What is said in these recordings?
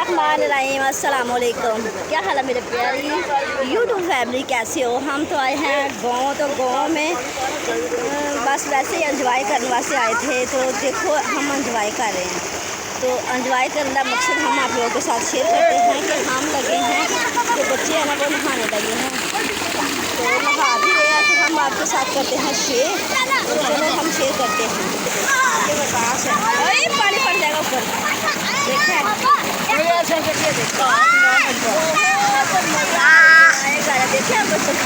बिस्मिल्लाहिर्रहमानिर्रहीम। अस्सलाम वालेकुम। क्या हाल है मेरे प्यारी यूट्यूब फैमिली, कैसे हो? हम तो आए हैं गाँव। तो गाँव में बस वैसे ही एंजॉय करने वास्ते आए थे। तो देखो हम एंजॉय कर रहे हैं। तो एंजॉय करने का मकसद हम आप लोगों के साथ शेयर करते हैं कि हम लगे हैं, जो बच्चे हैं ना वो नहाने लगे हैं। तो नहा भी रहे हैं, तो हम आपके साथ करते हैं शेयर। तो चलो हम शेयर करते हैं। ये बर्दाश्त है, अरे पानी पड़ जाएगा ऊपर। देखें देखो देखिए हम बच्चों की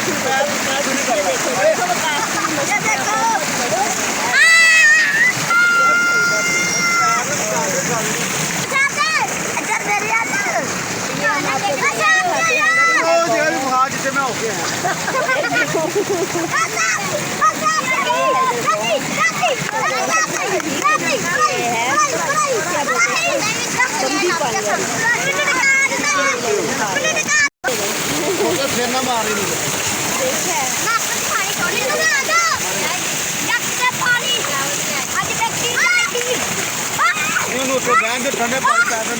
ठंडे पानी पैदल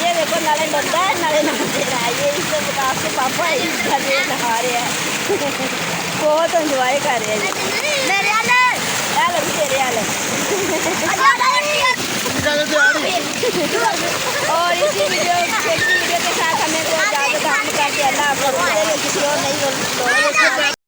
ये देखो नाले बंदा है, नाले नहाते रहा। ये इससे विकास के पापा घर में नहा रहे हैं। बहुत एंजॉय कर रहे हैं। तेरे और इसी वीडियो के साथ हमें इजाज़त हम करके अल्लाह किसी और नहीं